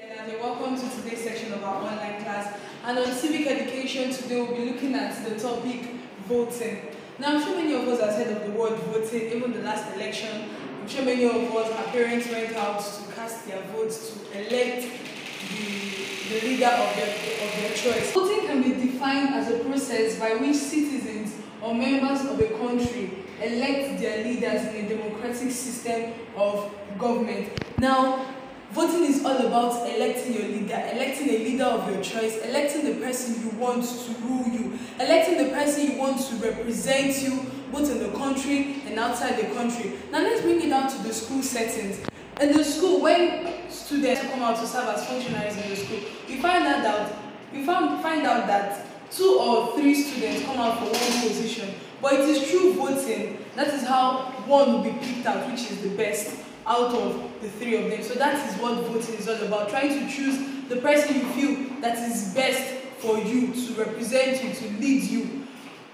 And welcome to today's section of our online class. And on civic education today we'll be looking at the topic voting. Now I'm sure many of us have heard of the word voting, even the last election. I'm sure many of us, our parents went out to cast their votes to elect the leader of their choice. Voting can be defined as a process by which citizens or members of a country elect their leaders in a democratic system of government. Now, voting is all about electing your leader, electing a leader of your choice, electing the person you want to rule you, electing the person you want to represent you, both in the country and outside the country. Now let's bring it down to the school settings. In the school, when students come out to serve as functionaries in the school, we find out that 2 or 3 students come out for one position. But it is through voting that is how one will be picked out, which is the best out of the 3 of them. So that is what voting is all about, trying to choose the person you feel that is best for you, to represent you, to lead you.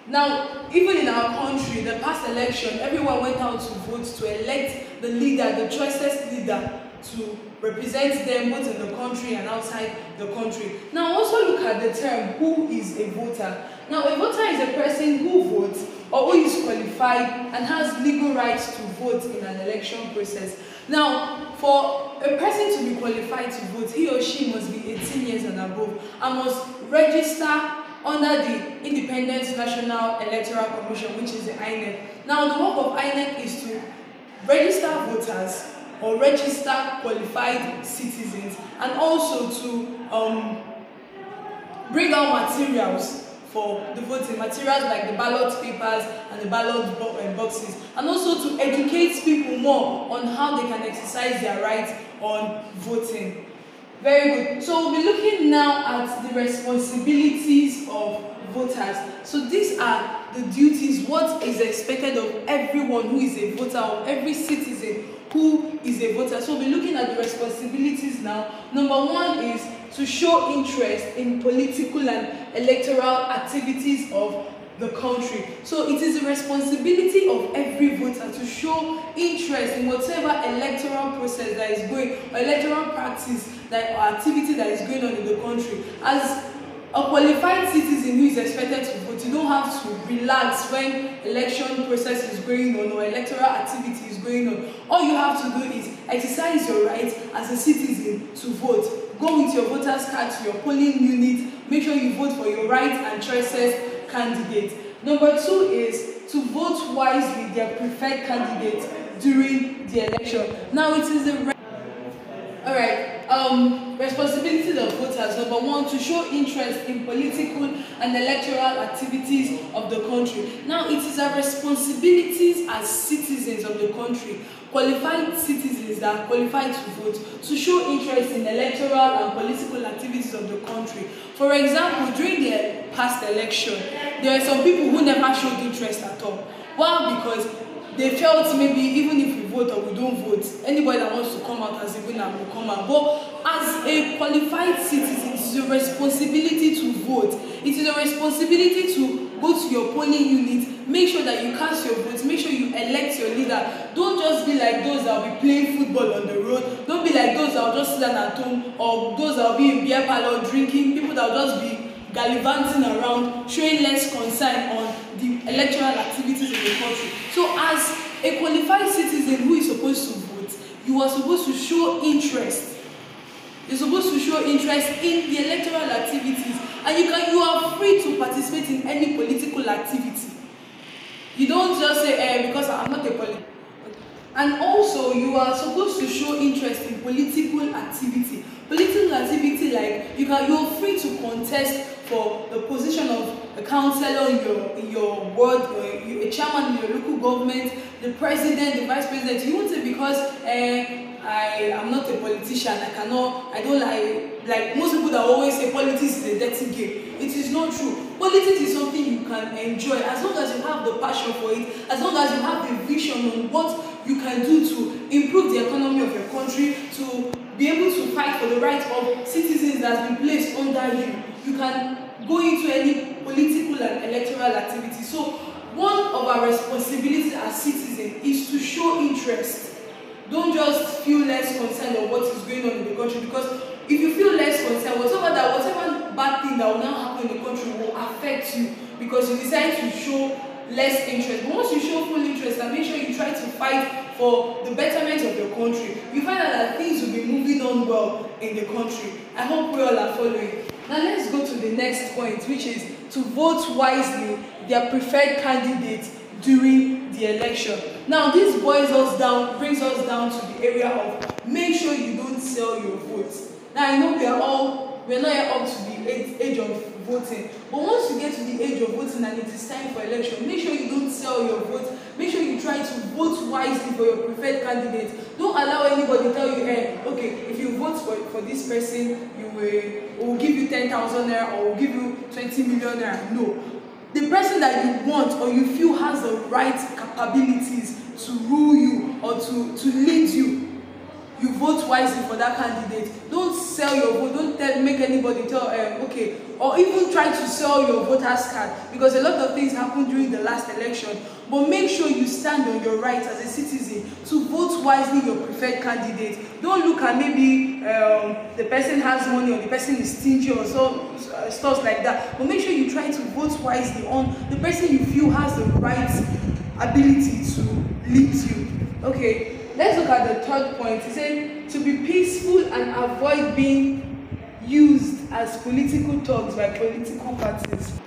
Now, even in our country, the past election, everyone went out to vote to elect the leader, the choicest leader, to represent them both in the country and outside the country. Now, also look at the term, who is a voter? Now, a voter is a person who votes or who is qualified and has legal rights to vote in an election process. Now, for a person to be qualified to vote, he or she must be 18 years and above and must register under the Independent National Electoral Commission, which is the INEC. Now, the work of INEC is to register voters or register qualified citizens, and also to bring out materials for the voting, materials like the ballot papers and the ballot boxes, and also to educate people more on how they can exercise their right on voting. Very good. So we'll be looking now at the responsibilities of voters. So these are the duties, what is expected of everyone who is a voter, or every citizen who is a voter. So we'll be looking at the responsibilities now. Number 1 is to show interest in political and electoral activities of the country. So it is the responsibility of every voter to show interest in whatever electoral process that is going, or electoral practice that, or activity that is going on in the country. As a qualified citizen who is expected to vote, you don't have to relax when election process is going on or electoral activity is going on. All you have to do is exercise your right as a citizen to vote. Go with your voter's card to your polling unit. Make sure you vote for your right and choicest candidate. Number 2 is to vote wisely their preferred candidate during the election. Now it is the responsibilities of voters. Number 1, to show interest in political and electoral activities of the country. Now it is our responsibilities as citizens of the country, qualified citizens that are qualified to vote, to show interest in electoral and political activities of the country. For example, during the past election, there are some people who never showed interest at all. Why? Because they felt maybe even if we vote or we don't vote, anybody that wants to come out as a winner will come out. But as a qualified citizen, it is your responsibility to vote. It is your responsibility to go to your polling unit, make sure that you cast your votes, make sure you elect your leader. Don't just be like those that will be playing football on the road. Don't be like those that will just sit at home, or those that will be in beer parlor drinking, people that will just be gallivanting around, showing less concern on the electoral activities in the country. So as a qualified citizen who is supposed to vote, you are supposed to show interest. You're supposed to show interest in the electoral activities, and you are free to participate in any political activity. You don't just say, because I'm not a politician. And also, you are supposed to show interest in political activity. Political activity, like you are free to contest for the position of a councillor in your ward, or a chairman in your local government, the president, the vice president. You won't say because I am not a politician, I don't like most people that always say politics is a dirty game. It is not true. Politics is something you can enjoy as long as you have the passion for it, as long as you have the vision on what you can do to improve the economy of your country, to be able to fight for the rights of citizens that have been placed under you. You can go into any political and electoral activity. So one of our responsibilities as citizens is to show interest. Don't just feel less concerned of what is going on in the country, because if you feel less concerned, whatever bad thing that will now happen in the country will affect you because you decide to show less interest. But once you show full interest and make sure you try to fight for the betterment of your country, you find out that things will be moving on well in the country. I hope we all are following. Now let's go to the next point, which is to vote wisely their preferred candidate during the election. Now this brings us down to the area of make sure you don't sell your votes. Now I know we're not yet up to the age of voting, but once you get to the age of voting and it is time for election, make sure you don't sell your vote. Make sure you try to vote wisely for your preferred candidate. Don't allow anybody to tell you, hey, okay, if you vote for this person, we'll give you 10,000 naira or we'll give you 20 million naira. No. The person that you want or you feel has the right capabilities to rule you or to lead you, you vote wisely for that candidate. Don't sell your vote. Don't make anybody tell, okay, or even try to sell your voter's card, because a lot of things happened during the last election. But make sure you stand on your right as a citizen to vote wisely your preferred candidate. Don't look at maybe the person has money or the person is stingy or so stuff like that. But make sure you try to vote wisely on the person you feel has the right ability to lead you. Okay. Let's look at the third point. It said to be peaceful and avoid being used as political talks by political parties.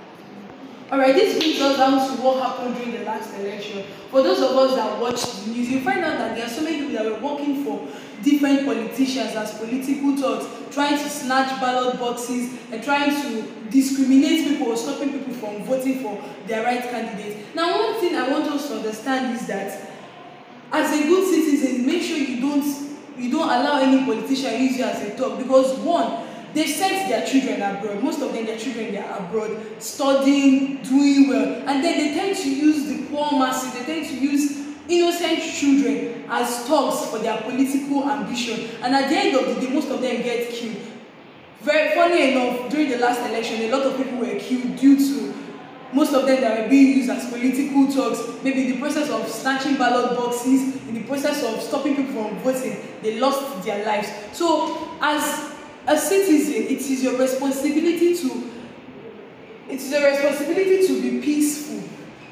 Alright, this brings us down to what happened during the last election. For those of us that watch the news, you find out that there are so many people that were working for different politicians as political talks, trying to snatch ballot boxes and trying to discriminate people or stopping people from voting for their right candidate. Now, one thing I want us to understand is that as a good citizen, make sure you don't allow any politician use you as a talk, because one, they sent their children abroad. Most of them, their children, they are abroad, studying, doing well, and then they tend to use the poor masses, they tend to use innocent children as talks for their political ambition, and at the end of the day, most of them get killed. Very funny enough, during the last election, a lot of people were killed due to most of them that were being used as political talks, maybe in the process of snatching ballot boxes, in the process of stopping people from voting, they lost their lives. So, as a citizen, it is your responsibility to be peaceful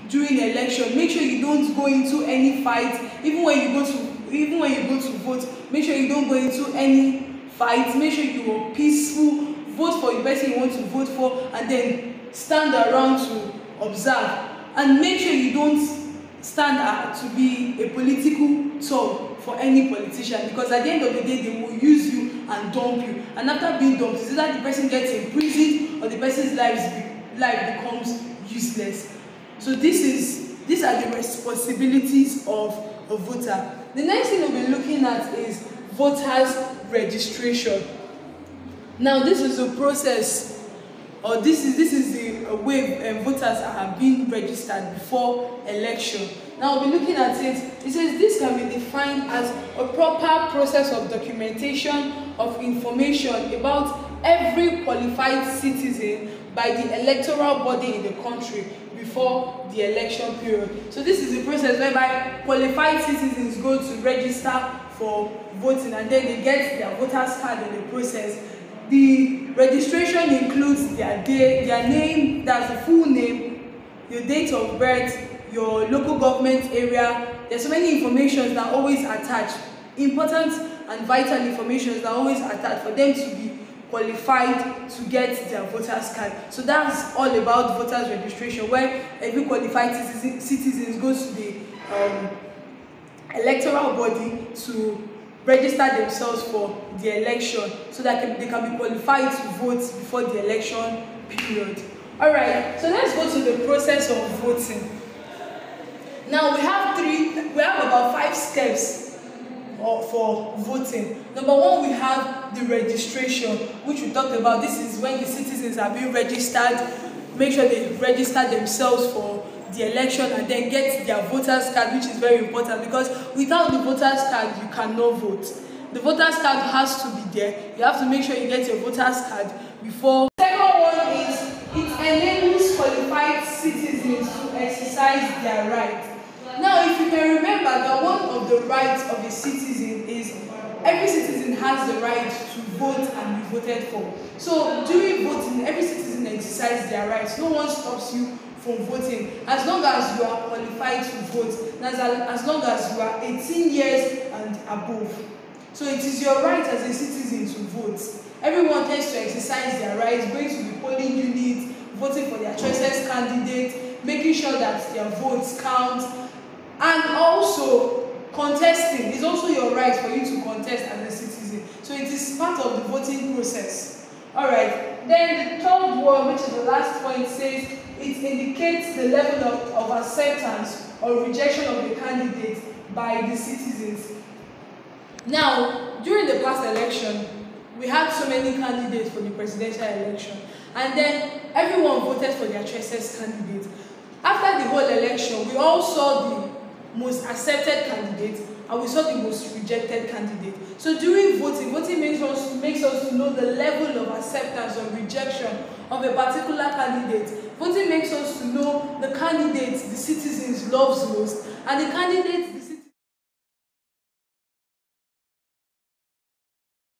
during the election. Make sure you don't go into any fight, even when you go to vote. Make sure you don't go into any fight. Make sure you are peaceful. Vote for the person you want to vote for, and then stand around to observe, and make sure you don't stand to be a political talk for any politician, because at the end of the day they will use you and dump you, and after being dumped, it's either the person gets imprisoned or the person's life becomes useless. So these are the responsibilities of a voter. The next thing we'll be looking at is voters registration. Now this is a process, or this is the way voters are being registered before election. Now we'll be looking at it. It says this can be defined as a proper process of documentation of information about every qualified citizen by the electoral body in the country before the election period. So this is the process whereby qualified citizens go to register for voting, and then they get their voters card in the process. The registration includes their name, that's the full name, your date of birth, your local government area. There's so many information that are always attached, important and vital information that are always attached for them to be qualified to get their voters card. So that's all about voters registration, where every qualified citizens goes to the electoral body to register themselves for the election, so that they can be qualified to vote before the election period. Alright, so let's go to the process of voting. Now we have about 5 steps for voting. Number one, we have the registration, which we talked about. This is when the citizens are being registered. Make sure they register themselves for the election and then get their voters card, which is very important, because without the voters card you cannot vote. The voters card has to be there. You have to make sure you get your voters card before. The second one is it enables qualified citizens to exercise their right. Now, if you can remember that one of the rights of a citizen is every citizen has the right to vote and be voted for. So during voting, every citizen exercises their rights. No one stops you from voting as long as you are qualified to vote, and as long as you are 18 years and above. So it is your right as a citizen to vote. Everyone tends to exercise their rights, going to the polling unit, voting for their choicest candidate, making sure that their votes count, and also contesting is also your right for you to contest as a citizen. So it is part of the voting process. Alright, then the third one, which is the last point, says it indicates the level of acceptance or rejection of the candidate by the citizens. Now, during the past election, we had so many candidates for the presidential election, and then everyone voted for their choicest candidate. After the whole election, we all saw the most accepted candidate and we saw the most rejected candidate. So during voting makes us to know the level of acceptance or rejection of a particular candidate. Voting makes us to know the candidates the citizens loves most and the candidates